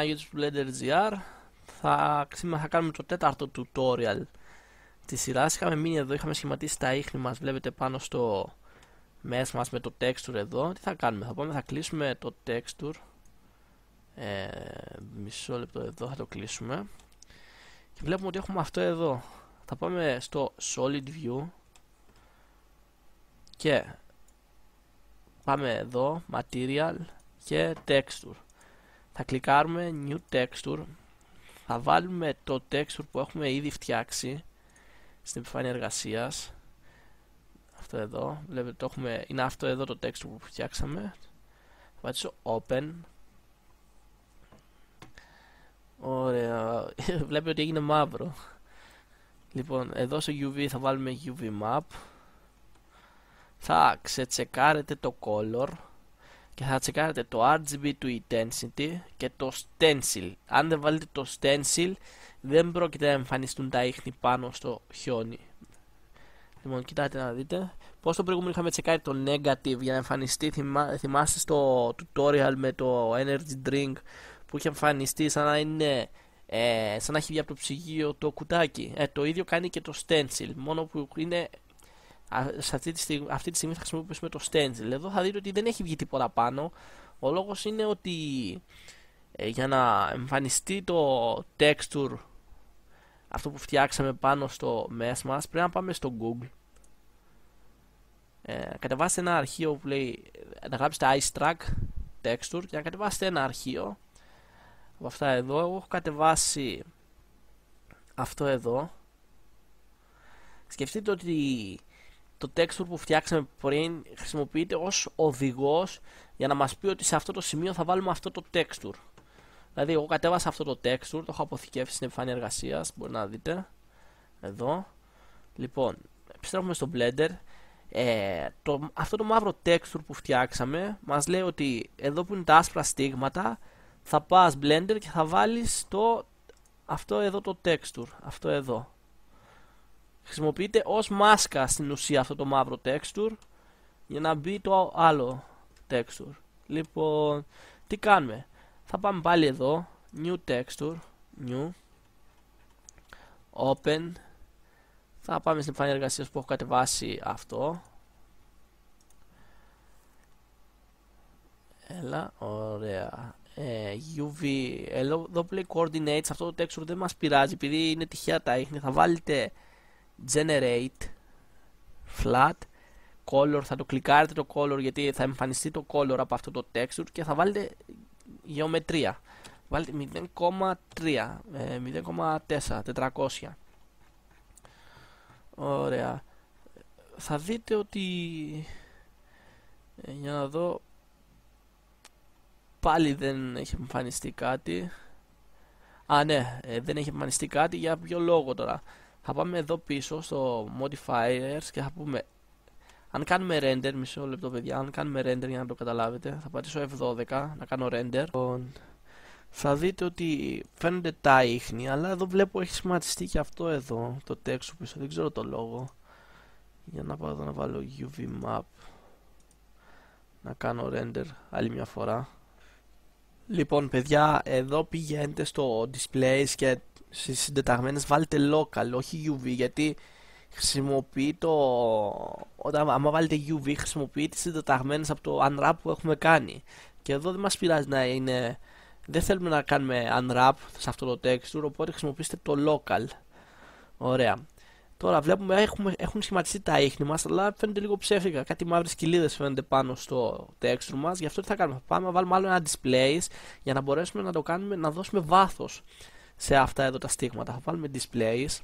κανάλι YouTube Blender.gr. Σήμερα θα κάνουμε το τέταρτο tutorial της σειράς. Είχαμε μείνει εδώ, είχαμε σχηματίσει τα ίχνη μας, βλέπετε πάνω στο mesh μας με το texture εδώ. Τι θα κάνουμε, θα κλείσουμε το texture, μισό λεπτό εδώ θα το κλείσουμε και βλέπουμε ότι έχουμε αυτό εδώ. Θα πάμε στο Solid View και πάμε εδώ, Material και Texture. Θα κλικάρουμε New Texture. Θα βάλουμε το texture που έχουμε ήδη φτιάξει στην επιφάνεια εργασίας. Αυτό εδώ, βλέπετε το έχουμε, είναι αυτό εδώ το texture που φτιάξαμε. Θα πατήσω Open. Ωραία, βλέπετε ότι έγινε μαύρο. Λοιπόν, εδώ στο UV θα βάλουμε UV Map. Θα ξετσεκάρετε το Color και θα τσεκάρετε το RGB του Intensity και το Stencil. Αν δεν βάλετε το Stencil δεν πρόκειται να εμφανιστούν τα ίχνη πάνω στο χιόνι. Λοιπόν, κοιτάτε να δείτε πως το προηγούμενο είχαμε τσεκάρει το Negative για να εμφανιστεί. Θυμάστε στο tutorial με το Energy Drink που είχε εμφανιστεί σαν να είναι σαν να έχει βγει από το ψυγείο το κουτάκι. Το ίδιο κάνει και το Stencil, μόνο που είναι αυτή τη στιγμή θα χρησιμοποιήσουμε το Stencil. Εδώ θα δείτε ότι δεν έχει βγει τίποτα πάνω. Ο λόγος είναι ότι για να εμφανιστεί το texture, αυτό που φτιάξαμε πάνω στο mesh μας, πρέπει να πάμε στο Google, κατεβάσετε ένα αρχείο που λέει, να γράψετε Ice Track Texture και να κατεβάσετε ένα αρχείο από αυτά εδώ. Εγώ έχω κατεβάσει αυτό εδώ. Σκεφτείτε ότι το texture που φτιάξαμε πριν χρησιμοποιείται ως οδηγός για να μας πει ότι σε αυτό το σημείο θα βάλουμε αυτό το texture. Δηλαδή εγώ κατέβασα αυτό το texture, το έχω αποθηκεύσει στην επιφάνεια εργασίας, μπορεί να δείτε εδώ. Λοιπόν, επιστρέφουμε στο Blender. Αυτό το μαύρο texture που φτιάξαμε μας λέει ότι εδώ που είναι τα άσπρα στίγματα θα πας Blender και θα βάλεις αυτό εδώ το texture, αυτό εδώ. Χρησιμοποιείται ως μάσκα στην ουσία αυτό το μαύρο texture για να μπει το άλλο texture. Λοιπόν, τι κάνουμε, θα πάμε πάλι εδώ, New Texture, New, Open. Θα πάμε στην επιφάνεια εργασίας που έχω κατεβάσει αυτό. Έλα, ωραία. UV, εδώ που λέει Coordinates, αυτό το texture δεν μας πειράζει επειδή είναι τυχαία τα ίχνη. Θα βάλετε Generate Flat Color, θα το κλικάρετε το Color γιατί θα εμφανιστεί το Color από αυτό το texture και θα βάλετε γεωμετρία. Βάλετε 0,3, 0,4, 400. Ωραία. Θα δείτε ότι για να δω, πάλι δεν έχει εμφανιστεί κάτι. Ναι, δεν έχει εμφανιστεί κάτι. Για ποιο λόγο τώρα? Θα πάμε εδώ πίσω στο Modifiers και θα πούμε, αν κάνουμε render, μισό λεπτό παιδιά, αν κάνουμε render για να το καταλάβετε, θα πατήσω F12 να κάνω render. Θα δείτε ότι φαίνονται τα ίχνη, αλλά εδώ βλέπω έχει σχηματιστεί και αυτό εδώ, το texture πίσω, δεν ξέρω το λόγο. Για να πάω εδώ να βάλω UV Map, να κάνω render άλλη μια φορά. Λοιπόν παιδιά, εδώ πηγαίνετε στο Displays και στις συντεταγμένες βάλτε Local, όχι UV, γιατί χρησιμοποιεί άμα βάλετε UV χρησιμοποιεί τις συντεταγμένες από το Unwrap που έχουμε κάνει. Και εδώ δεν μας πειράζει να είναι, δεν θέλουμε να κάνουμε Unwrap σε αυτό το texture, οπότε χρησιμοποιήστε το Local. Ωραία. Τώρα βλέπουμε έχουν σχηματιστεί τα ίχνη μας, αλλά φαίνονται λίγο ψεύτικα. Κάτι μαύρες κοιλίδες φαίνονται πάνω στο texture μας. Γι' αυτό τι θα κάνουμε, θα πάμε να βάλουμε άλλο ένα displays για να μπορέσουμε να το κάνουμε, να δώσουμε βάθος σε αυτά εδώ τα στίγματα. Θα βάλουμε displays.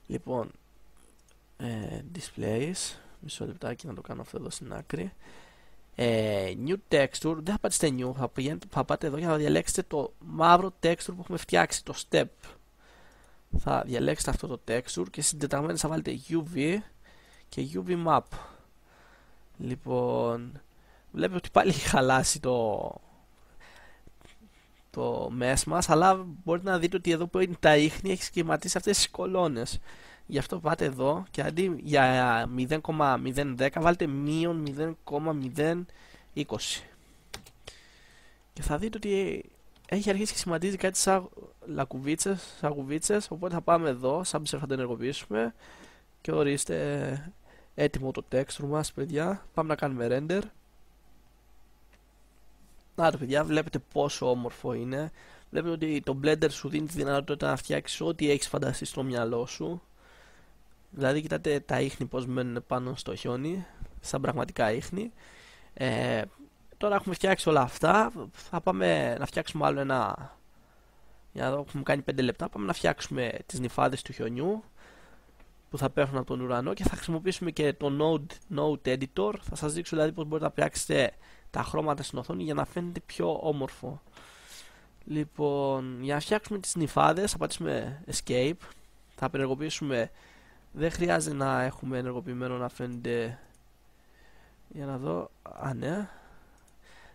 Λοιπόν, displays, μισό λεπτάκι να το κάνω αυτό εδώ στην άκρη. New texture, δεν θα πατήσετε new, θα πάτε εδώ και θα διαλέξετε το μαύρο texture που έχουμε φτιάξει, το step. Θα διαλέξετε αυτό το texture και συντεταγμένες θα βάλετε UV και UV Map. Λοιπόν, βλέπετε ότι πάλι έχει χαλάσει το mesh μας, αλλά μπορείτε να δείτε ότι εδώ που είναι τα ίχνη έχει σχηματίσει αυτές τις κολόνες. Γι' αυτό πάτε εδώ και αντί για 0,010 βάλτε -0,020 και θα δείτε ότι έχει αρχίσει και σχηματίζει κάτι σαν λακκουβίτσες, οπότε θα πάμε εδώ, Subsurf θα το ενεργοποιήσουμε και ορίστε έτοιμο το texture μας, παιδιά. Πάμε να κάνουμε render. Άρα, παιδιά, βλέπετε πόσο όμορφο είναι. Βλέπετε ότι το Blender σου δίνει τη δυνατότητα να φτιάξεις ό,τι έχεις φανταστεί στο μυαλό σου. Δηλαδή, κοιτάτε τα ίχνη πως μένουν πάνω στο χιόνι, σαν πραγματικά ίχνη. Τώρα έχουμε φτιάξει όλα αυτά. Θα πάμε να φτιάξουμε άλλο ένα. Για να δω, έχουμε κάνει 5 λεπτά. Πάμε να φτιάξουμε τις νυφάδες του χιονιού που θα πέφτουν από τον ουρανό και θα χρησιμοποιήσουμε και το Node Editor. Θα σας δείξω δηλαδή πως μπορείτε να φτιάξετε τα χρώματα στην οθόνη για να φαίνεται πιο όμορφο. Λοιπόν, για να φτιάξουμε τις νυφάδες θα πατήσουμε Escape. Θα απενεργοποιήσουμε. Δεν χρειάζεται να έχουμε ενεργοποιημένο να φαίνεται. Για να δω. Ναι.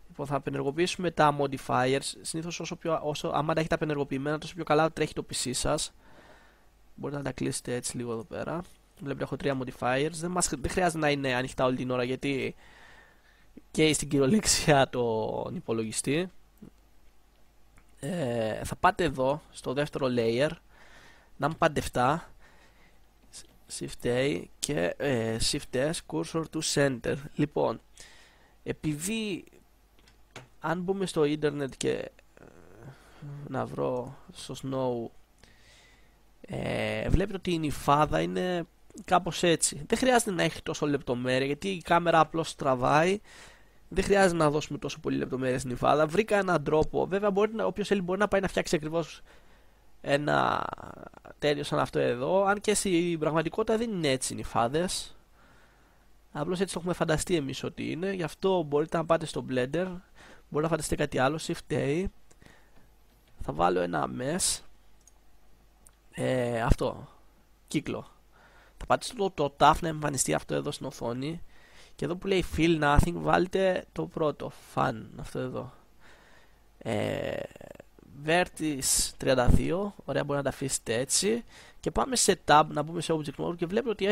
Λοιπόν, θα απενεργοποιήσουμε τα modifiers. Συνήθως άμα τα έχετε απενεργοποιημένα, τόσο πιο καλά τρέχει το PC σας. Μπορείτε να τα κλείσετε έτσι λίγο εδώ πέρα. Βλέπετε έχω 3 modifiers. Δεν χρειάζεται να είναι ανοιχτά όλη την ώρα γιατί και στην κυριολεξία τον υπολογιστή. Θα πάτε εδώ στο δεύτερο layer, numpad 7, Shift A και Shift S, Cursor to Center. Λοιπόν, επειδή αν μπούμε στο ίντερνετ και να βρω στο Snow, βλέπετε ότι η νυφάδα είναι κάπως έτσι. Δεν χρειάζεται να έχει τόσο λεπτομέρεια γιατί η κάμερα απλώς τραβάει. Δεν χρειάζεται να δώσουμε τόσο πολύ λεπτομέρεια στην νυφάδα. Βρήκα έναν τρόπο. Βέβαια, όποιος θέλει μπορεί να πάει να φτιάξει ακριβώς ένα τέτοιο σαν αυτό εδώ. Αν και στην πραγματικότητα δεν είναι έτσι οι νυφάδες. Απλώς έτσι το έχουμε φανταστεί εμείς ότι είναι. Γι' αυτό μπορείτε να πάτε στο Blender. Μπορείτε να φανταστείτε κάτι άλλο. Shift A. Θα βάλω ένα mesh. Αυτό. Κύκλο. Θα πατήσετε το TAF να εμφανιστεί αυτό εδώ στην οθόνη. Και εδώ που λέει Feel Nothing βάλτε το πρώτο. Fun. Αυτό εδώ. Vertex 32. Ωραία, μπορεί να τα αφήσετε έτσι. Και πάμε σε Tab να μπούμε σε Object Mode. Και βλέπετε ότι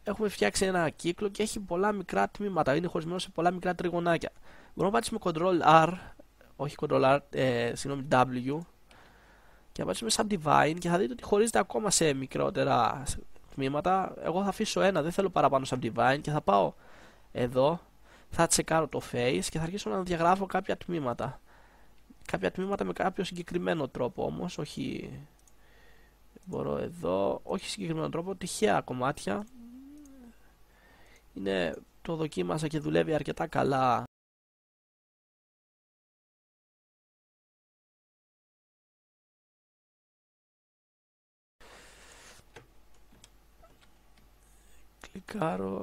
έχουμε φτιάξει ένα κύκλο και έχει πολλά μικρά τμήματα. Είναι χωρισμένο σε πολλά μικρά τριγωνάκια. Μπορούμε να πατήσουμε Ctrl R. Όχι Ctrl R, συγγνώμη, W. Και να πατήσουμε Subdivide και θα δείτε ότι χωρίζεται ακόμα σε μικρότερα τμήματα. Εγώ θα αφήσω ένα, δεν θέλω παραπάνω Subdivide και θα πάω εδώ. Θα τσεκάρω το face και θα αρχίσω να διαγράφω κάποια τμήματα. Κάποια τμήματα με κάποιο συγκεκριμένο τρόπο όμως, όχι. Μπορώ εδώ, όχι συγκεκριμένο τρόπο, τυχαία κομμάτια. Το δοκίμασα και δουλεύει αρκετά καλά.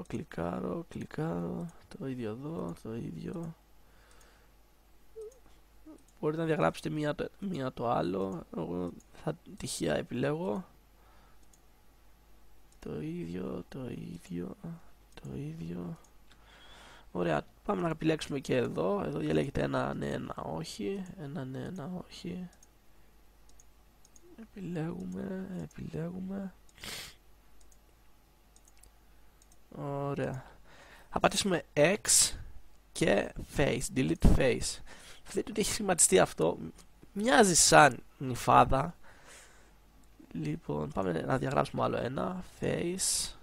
Κλικάρω, το ίδιο εδώ, το ίδιο. Μπορείτε να διαγράψετε μία το άλλο. Εγώ θα τυχαία επιλέγω. Το ίδιο. Ωραία, πάμε να επιλέξουμε και εδώ. Εδώ διαλέγετε ένα ναι, ένα όχι. Επιλέγουμε. Ωραία. Θα πατήσουμε X και Face, Delete Face. Δείτε ότι έχει σχηματιστεί αυτό. Μοιάζει σαν νυφάδα. Λοιπόν, πάμε να διαγράψουμε άλλο ένα. Face.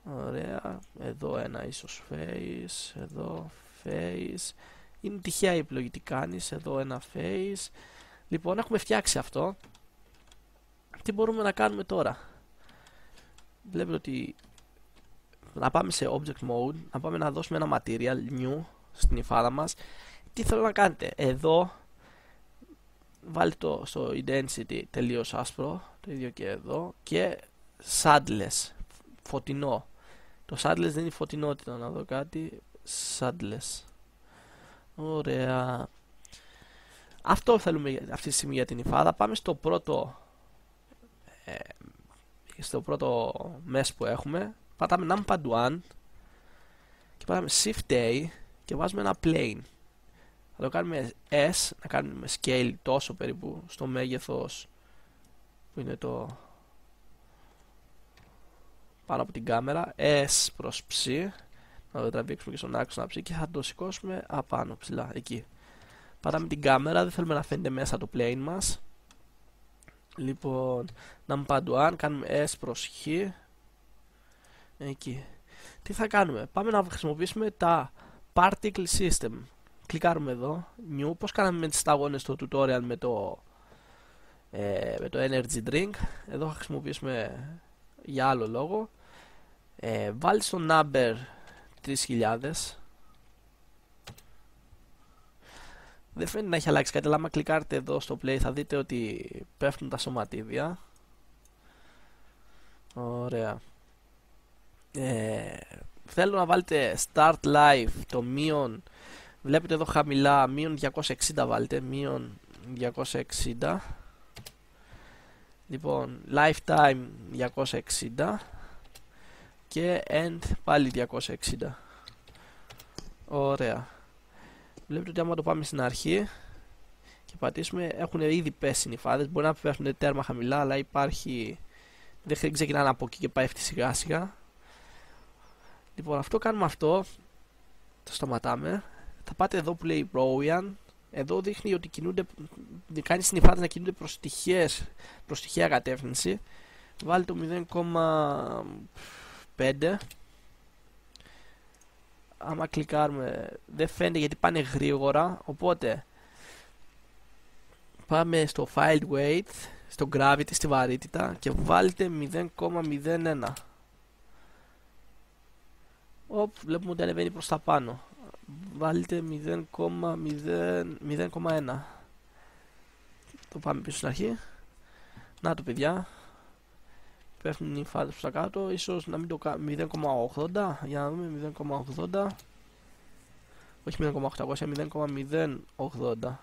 Ωραία. Εδώ ένα ίσως Face. Εδώ Face. Είναι τυχαία η επιλογή τι κάνεις. Εδώ ένα Face. Λοιπόν, έχουμε φτιάξει αυτό. Τι μπορούμε να κάνουμε τώρα? Βλέπετε ότι να πάμε σε Object Mode, να πάμε να δώσουμε ένα Material New στην υφάδα μας. Τι θέλω να κάνετε? Εδώ βάλτε το στο Intensity τελείως άσπρο, το ίδιο και εδώ, και Shadowless, φωτεινό. Το Shadowless δίνει φωτεινότητα, να δω κάτι. Shadowless. Ωραία. Αυτό θέλουμε αυτή τη στιγμή για την υφάδα. Πάμε στο πρώτο mesh που έχουμε. Πατάμε numpad 1 και πατάμε shift A και βάζουμε ένα plane. Θα το κάνουμε S, να κάνουμε scale τόσο περίπου στο μέγεθος που είναι το πάνω από την κάμερα. S προς ψ, να το τραβήξουμε και στον άξονα ψ και θα το σηκώσουμε απάνω ψηλά εκεί. Πατάμε την κάμερα, δεν θέλουμε να φαίνεται μέσα το plane μας. Λοιπόν, numpad 1, κάνουμε S προς Χ. Εκεί. Τι θα κάνουμε? Πάμε να χρησιμοποιήσουμε τα particle system. Κλικάρουμε εδώ, new, πώς κάναμε με τις σταγόνες στο tutorial με το energy drink. Εδώ θα χρησιμοποιήσουμε για άλλο λόγο. Βάλει στο number 3000. Δεν φαίνεται να έχει αλλάξει κάτι, αλλά άμα κλικάρετε εδώ στο play θα δείτε ότι πέφτουν τα σωματίδια. Ωραία. Θέλω να βάλετε start live το μείον. Βλέπετε εδώ χαμηλά μείον 260, βάλτε μείον 260. Λοιπόν, lifetime 260 και end πάλι 260. Ωραία. Βλέπετε ότι άμα το πάμε στην αρχή και πατήσουμε, έχουν ήδη πέσει οι νυφάδες. Μπορεί να πέφτουν τέρμα χαμηλά, αλλά υπάρχει, δεν ξεκινάνε από εκεί και πέφτει σιγά σιγά. Λοιπόν, αυτό κάνουμε αυτό. Το σταματάμε. Θα πάτε εδώ που λέει Rowan. Εδώ δείχνει ότι κινούνται, κάνει συνυφάδες να κινούνται προς τυχαία κατεύθυνση. Βάλτε το 0,5. Άμα κλικάρουμε δεν φαίνεται γιατί πάνε γρήγορα. Οπότε πάμε στο Field Weight, στο Gravity, στη βαρύτητα και βάλτε 0,01. Βλέπουμε ότι ανεβαίνει προς τα πάνω. Βάλτε 0,1. Το πάμε πίσω στην αρχή. Να το παιδιά. Πέφτουν οι φάδες προς τα κάτω. Ίσως να μην το κάνουμε 0,80. Για να δούμε 0,80. Όχι 0,800, 0,080.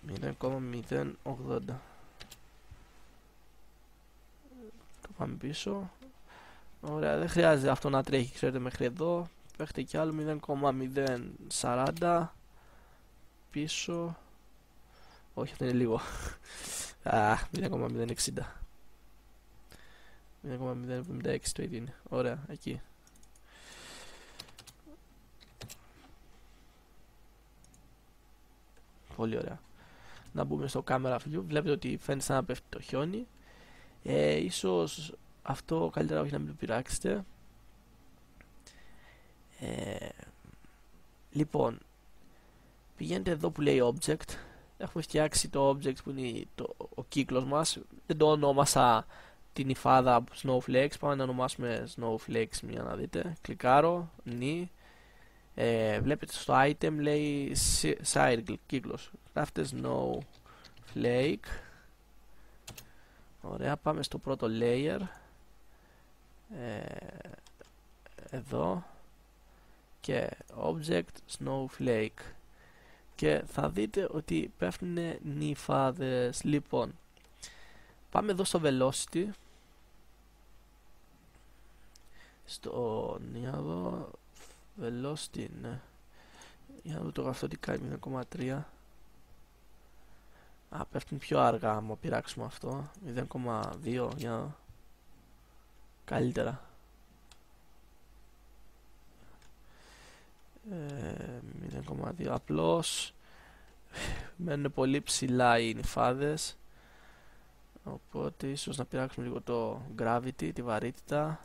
0,080. Το πάμε πίσω. Ωραία, δεν χρειάζεται αυτό να τρέχει, ξέρετε, μέχρι εδώ. Παίχτε κι άλλο 0,040. Πίσω. Όχι, αυτό είναι λίγο. 0,060. 0,076 το ίδιο είναι. Ωραία, εκεί. Πολύ ωραία. Να μπούμε στο camera view. Βλέπετε ότι φαίνεται σαν να πέφτει το χιόνι. Ίσως αυτό καλύτερα όχι να μην το πειράξετε. Λοιπόν, πηγαίνετε εδώ που λέει object. Έχουμε φτιάξει το object που είναι ο κύκλος μας. Δεν το ονόμασα την υφάδα snowflakes. Πάμε να ονομάσουμε snowflakes, μια να δείτε. Κλικάρω, νι. Βλέπετε στο item λέει cycle, κύκλος. Γράφετε snowflake. Ωραία, πάμε στο πρώτο layer. Εδώ. Και object snowflake. Και θα δείτε ότι πέφτουν νυφάδες. Λοιπόν, πάμε εδώ στο velocity. Για να δω velocity, ναι. Για να δω το γραφτό τι κάνει, 0,3. Πέφτουν πιο αργά άμα πειράξουμε αυτό. 0,2, για να δω. Καλύτερα. 0,2. Απλώς μένουν πολύ ψηλά οι νυφάδες. Οπότε ίσως να πειράξουμε λίγο το gravity, τη βαρύτητα.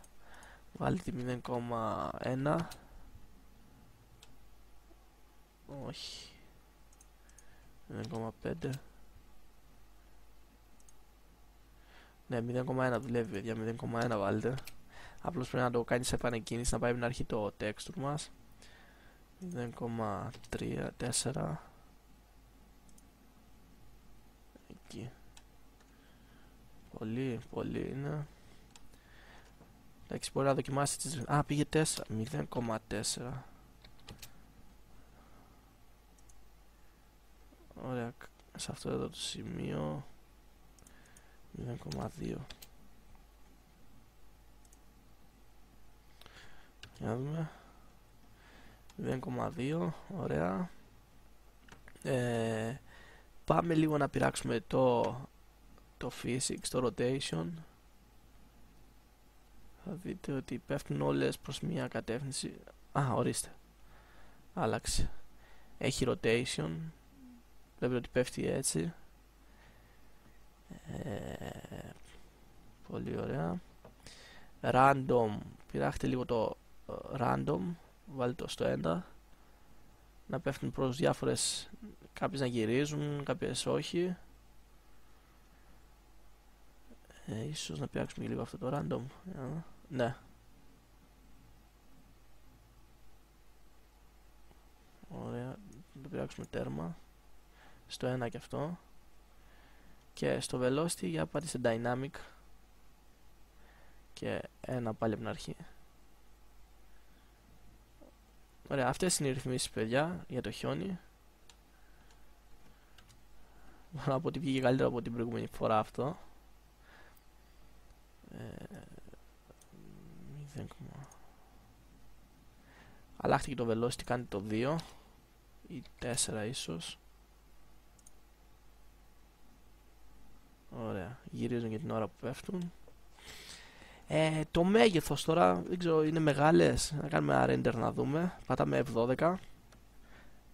Βάλτε τη 0,1. Όχι, 0,5. Ναι, 0,1 δουλεύει παιδιά, 0,1 βάλτε. Απλώς πρέπει να το κάνει σε επανεκκίνηση, να πάει από την αρχή το texture μας. 0,34. Εκεί. Πολύ, πολύ είναι. Εντάξει, μπορεί να δοκιμάσει τις... πήγε 4. 0,4. Ωραία, σε αυτό εδώ το σημείο 0,2. Για να δούμε. 0,2, ωραία. Πάμε λίγο να πειράξουμε το physics, το rotation. Θα δείτε ότι πέφτουν όλες προς μία κατεύθυνση. Ορίστε. Άλλαξε. Έχει rotation. Βλέπετε ότι πέφτει έτσι. Πολύ ωραία. Random. Πειράχτε λίγο το random. Βάλτε το στο 1. Να πέφτουν προς διάφορες. Κάποιες να γυρίζουν, κάποιες όχι. Ίσως να πιάξουμε λίγο αυτό το random. Ναι. Ωραία. Να το πιάξουμε τέρμα. Στο 1 και αυτό. Και στο velocity για πατήστε dynamic. Και 1 πάλι από την αρχή. Ωραία, αυτές είναι οι ρυθμίσεις, παιδιά, για το χιόνι. Μπορώ να πω ότι βγήκε καλύτερα από την προηγούμενη φορά αυτό. 0. Αλλάχτηκε το velocity, κάνει το 2 ή 4 ίσως. Ωραία, γυρίζουν για την ώρα που πέφτουν. Το μέγεθος τώρα, δεν ξέρω, είναι μεγάλες. Να κάνουμε ένα render να δούμε. Πατάμε F12.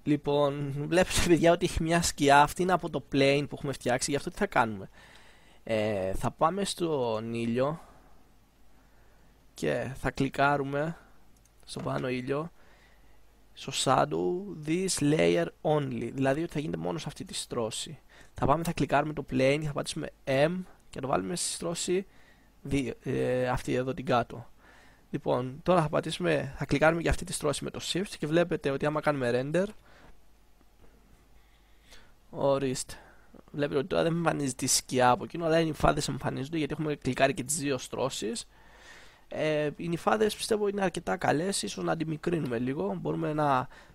Λοιπόν, βλέπετε, παιδιά, ότι έχει μια σκιά. Αυτή είναι από το plane που έχουμε φτιάξει. Γι' αυτό τι θα κάνουμε. Θα πάμε στον ήλιο και θα κλικάρουμε στο πάνω ήλιο, στο shadow this layer only, δηλαδή ότι θα γίνεται μόνο σε αυτή τη στρώση. Θα κλικάρουμε το plane, θα πατήσουμε M και το βάλουμε στη στρώση αυτή εδώ την κάτω. Λοιπόν, τώρα θα κλικάρουμε για αυτή τη στρώση με το shift και βλέπετε ότι άμα κάνουμε render, ορίστε, βλέπετε ότι τώρα δεν εμφανίζει τη σκιά από εκείνο, αλλά οι νυφάδες εμφανίζονται γιατί έχουμε κλικάρει και τις δύο στρώσεις. Οι νυφάδες πιστεύω είναι αρκετά καλές, ίσως να αντιμικρύνουμε λίγο.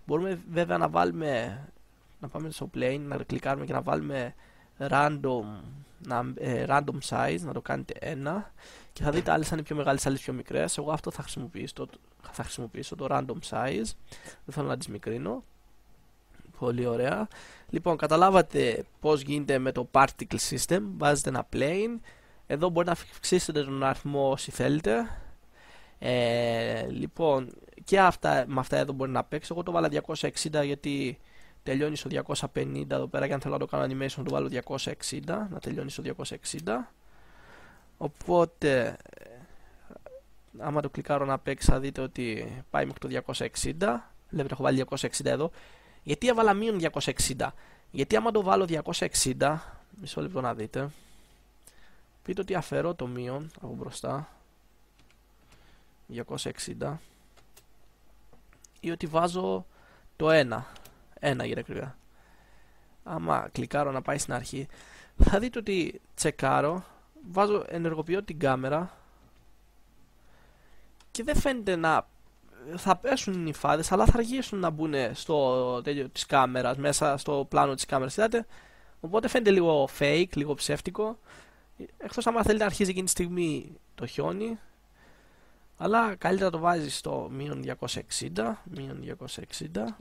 Μπορούμε βέβαια να πάμε στο plane, να κλικάρουμε και να βάλουμε random size, να το κάνετε 1 και θα δείτε άλλες θα είναι πιο μεγάλες, άλλες πιο μικρές. Εγώ αυτό θα χρησιμοποιήσω το random size, δεν θέλω να τις μικρύνω. Πολύ ωραία. Λοιπόν, καταλάβατε πώς γίνεται με το particle system. Βάζετε ένα plane. Εδώ μπορείτε να αυξήσετε τον αριθμό όσοι θέλετε. Λοιπόν, και με αυτά εδώ μπορεί να παίξει. Εγώ το βάλα 260 γιατί τελειώνει στο 250 εδώ πέρα. Και αν θέλω να το κάνω animation, το βάλω 260. Να τελειώνει στο 260. Οπότε, άμα το κλικάρω να παίξει, θα δείτε ότι πάει μέχρι το 260. Βλέπετε, έχω βάλει 260 εδώ. Γιατί έβαλα μείον 260? Γιατί άμα το βάλω 260, μισό λεπτό να δείτε, πείτε ότι αφαιρώ το μείον από μπροστά 260 ή ότι βάζω το 1 για ακριβά. Άμα κλικάρω να πάει στην αρχή, θα δείτε ότι τσεκάρω, ενεργοποιώ την κάμερα και δεν φαίνεται να θα πέσουν οι νυφάδες, αλλά θα αργήσουν να μπουν στο τέλειο της κάμερας, μέσα στο πλάνο της κάμερας, είδατε. Οπότε φαίνεται λίγο fake, λίγο ψεύτικο. Εκτός άμα θέλετε να αρχίζει εκείνη τη στιγμή το χιόνι. Αλλά καλύτερα το βάζεις στο μείον 260,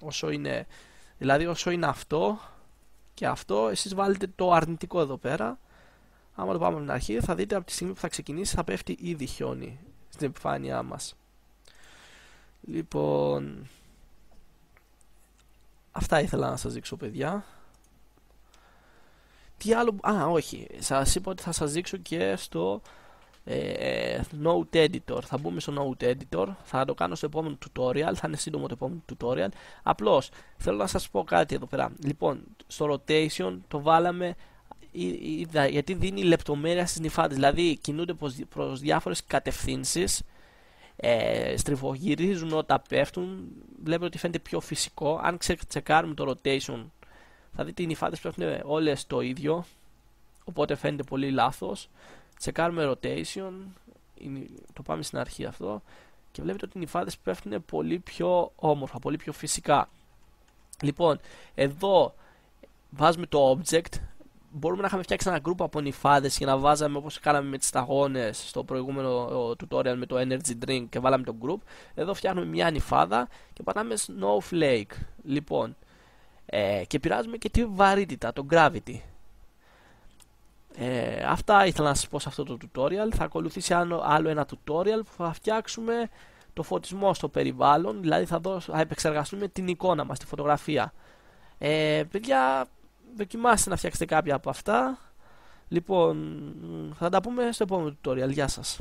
όσο είναι, δηλαδή όσο είναι αυτό και αυτό, εσείς βάλετε το αρνητικό εδώ πέρα. Άμα το πάμε από την αρχή, θα δείτε από τη στιγμή που θα ξεκινήσει θα πέφτει ήδη χιόνι στην επιφάνειά μας. Λοιπόν, αυτά ήθελα να σας δείξω, παιδιά. Τι άλλο? Όχι, σας είπα ότι θα σας δείξω και στο Note Editor. Θα μπούμε στο Note Editor, θα το κάνω στο επόμενο tutorial, θα είναι σύντομο το επόμενο tutorial. Απλώς θέλω να σας πω κάτι εδώ πέρα. Λοιπόν, στο rotation το βάλαμε γιατί δίνει λεπτομέρεια στις νυφάδες, δηλαδή κινούνται προς διάφορες κατευθύνσεις, στριφογυρίζουν όταν πέφτουν. Βλέπετε ότι φαίνεται πιο φυσικό. Αν τσεκάρουμε το rotation, θα δείτε οι νυφάδες πέφτουν όλες το ίδιο, οπότε φαίνεται πολύ λάθος. Τσεκάρουμε rotation, το πάμε στην αρχή αυτό και βλέπετε ότι οι νυφάδες πέφτουν πολύ πιο όμορφα, πολύ πιο φυσικά. Λοιπόν, εδώ βάζουμε το object. Μπορούμε να είχαμε φτιάξει ένα group από νυφάδες και να βάζαμε όπως κάναμε με τις σταγόνες στο προηγούμενο tutorial με το energy drink και βάλαμε το group. Εδώ φτιάχνουμε μια νυφάδα και πατάμε snowflake. Λοιπόν, και πειράζουμε και τη βαρύτητα, το gravity. Αυτά ήθελα να σας πω σε αυτό το tutorial. Θα ακολουθήσει άλλο ένα tutorial που θα φτιάξουμε το φωτισμό στο περιβάλλον, δηλαδή θα επεξεργαστούμε την εικόνα μας, τη φωτογραφία. Παιδιά, δοκιμάστε να φτιάξετε κάποια από αυτά. Λοιπόν, θα τα πούμε στο επόμενο tutorial. Γεια σας.